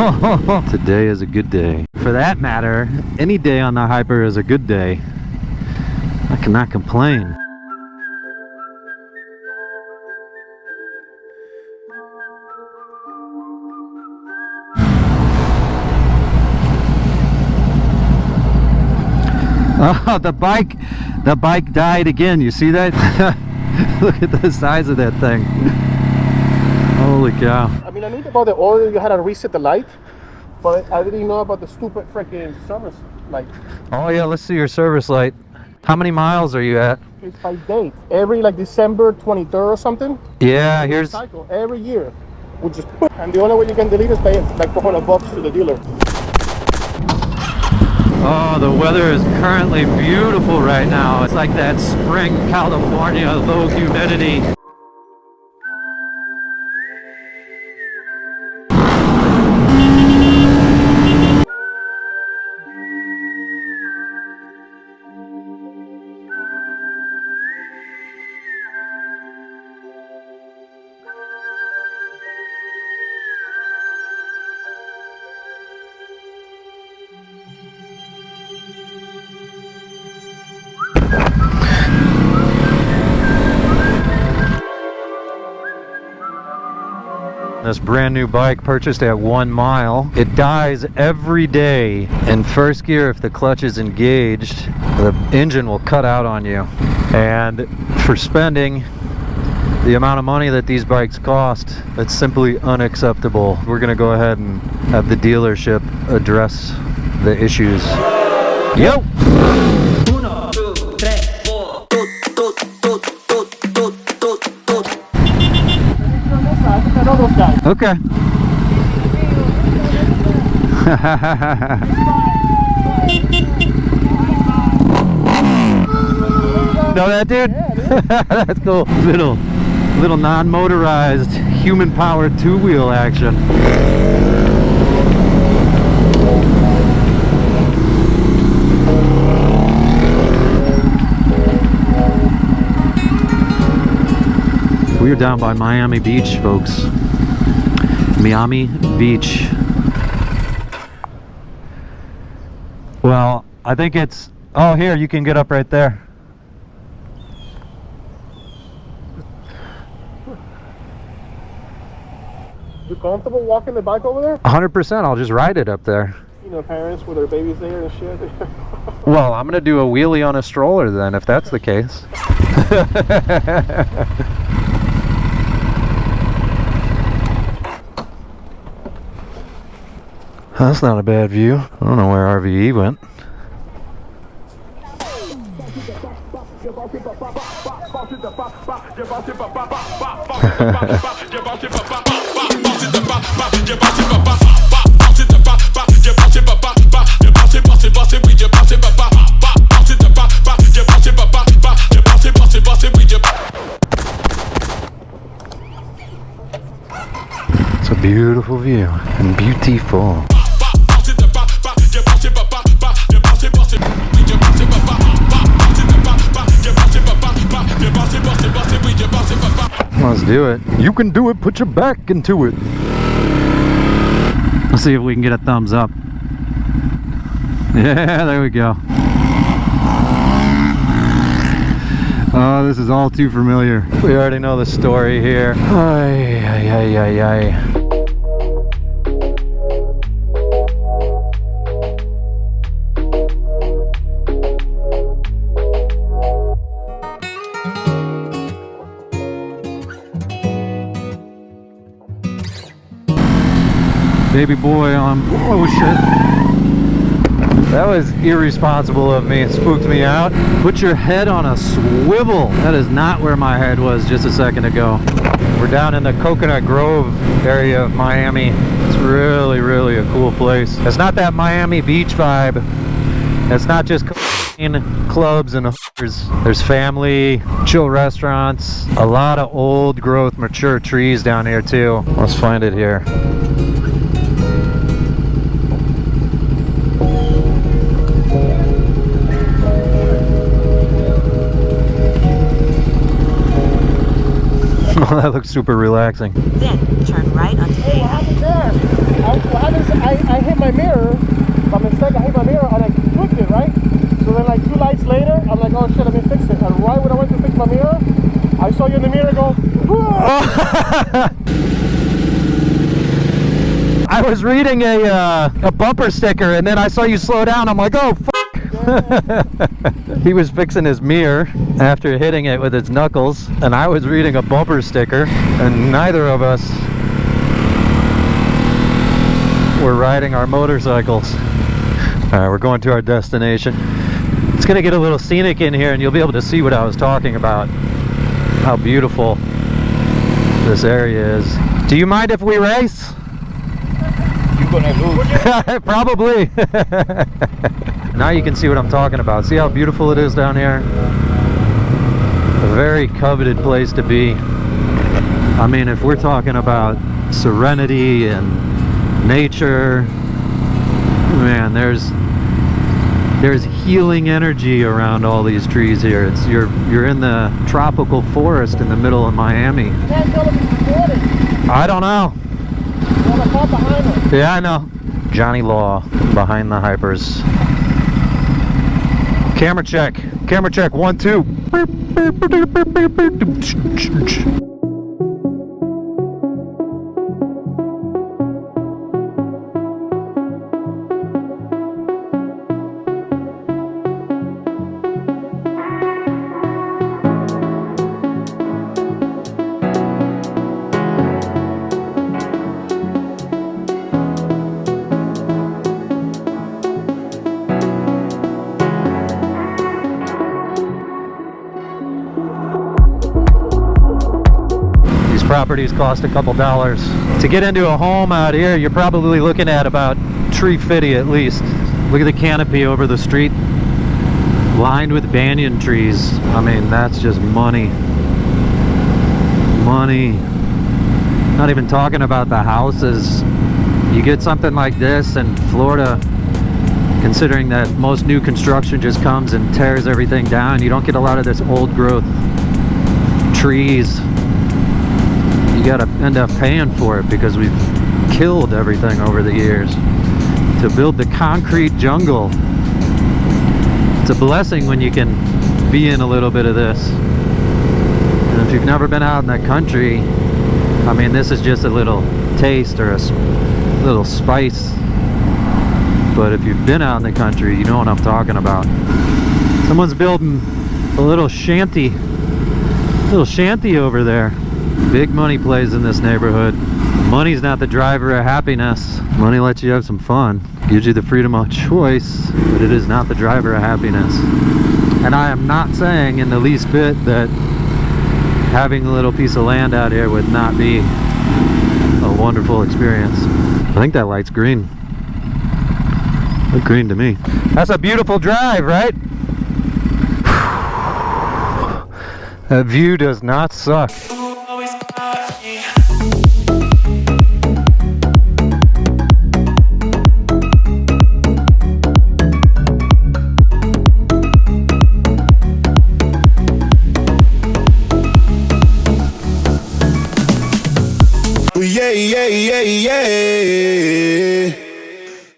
Today is a good day. For that matter, any day on the Hyper is a good day. I cannot complain. Oh, the bike died again. You see that? Look at the size of that thing. Holy cow. I mean, I knew about the oil, you had to reset the light, but I didn't know about the stupid freaking service light. Oh yeah, let's see your service light. How many miles are you at? It's by date. Every like December 23rd or something. Yeah, here's... Cycle every year. We just put, and the only way you can delete is by like $400 to the dealer. Oh, the weather is currently beautiful right now. It's like that spring California low humidity. This brand new bike purchased at 1 mile. It dies every day. In first gear, if the clutch is engaged, the engine will cut out on you. And for spending the amount of money that these bikes cost, it's simply unacceptable. We're gonna go ahead and have the dealership address the issues. Yo! Okay. Know that, dude? Yeah, that's cool. Little non-motorized, human-powered two-wheel action. We are down by Miami Beach, folks. Miami Beach. Well, I think it's... Oh, here, you can get up right there. You comfortable walking the bike over there? 100%, I'll just ride it up there. You know, parents with their babies there and shit. Well, I'm gonna do a wheelie on a stroller then, if that's the case. That's not a bad view. I don't know where RVE went. It's a beautiful view and beautiful. Let's do it. You can do it. Put your back into it. Let's see if we can get a thumbs up. Yeah, there we go. Oh, this is all too familiar. We already know the story here. Ay, ay, ay, ay, ay. Baby boy on... Oh shit. That was irresponsible of me. It spooked me out. Put your head on a swivel. That is not where my head was just a second ago. We're down in the Coconut Grove area of Miami. It's really, really a cool place. It's not that Miami Beach vibe. It's not just clubs and hookers. There's family, chill restaurants, a lot of old growth, mature trees down here too. Let's find it here. That looks super relaxing. Then turn right onto Hey, what happened there? What happened I hit my mirror by mistake. I hit my mirror and I clicked it, right? So then like 2 lights later, I'm like, oh shit, let me fix it. And right when I went to fix my mirror, I saw you in the mirror go, I was reading a bumper sticker and then I saw you slow down. I'm like, oh, he was fixing his mirror after hitting it with his knuckles, and I was reading a bumper sticker, and neither of us were riding our motorcycles. Alright, we're going to our destination. It's gonna get a little scenic in here and you'll be able to see what I was talking about, how beautiful this area is. Do you mind if we race? You're gonna lose. Probably. Now you can see what I'm talking about. See how beautiful it is down here? A very coveted place to be. I mean, if we're talking about serenity and nature, man, there's healing energy around all these trees here. It's you're in the tropical forest in the middle of Miami. you can't tell them it's recording. I don't know. You want to call behind us. Yeah, I know. Johnny Law behind the Hypers. Camera check. Camera check. 1, 2. Properties cost a couple dollars. To get into a home out here, you're probably looking at about $350 at least. Look at the canopy over the street, lined with banyan trees. I mean, that's just money. Money. Not even talking about the houses. You get something like this in Florida, considering that most new construction just comes and tears everything down. You don't get a lot of this old growth trees. You gotta end up paying for it because we've killed everything over the years to build the concrete jungle. It's a blessing when you can be in a little bit of this. And if you've never been out in that country, I mean, this is just a little taste or a little spice. But if you've been out in the country, you know what I'm talking about. Someone's building a little shanty over there. Big money plays in this neighborhood. Money's not the driver of happiness. Money lets you have some fun, gives you the freedom of choice, but it is not the driver of happiness. And I am not saying in the least bit that having a little piece of land out here would not be a wonderful experience. I think that light's green. Looked green to me. That's a beautiful drive, right? That view does not suck.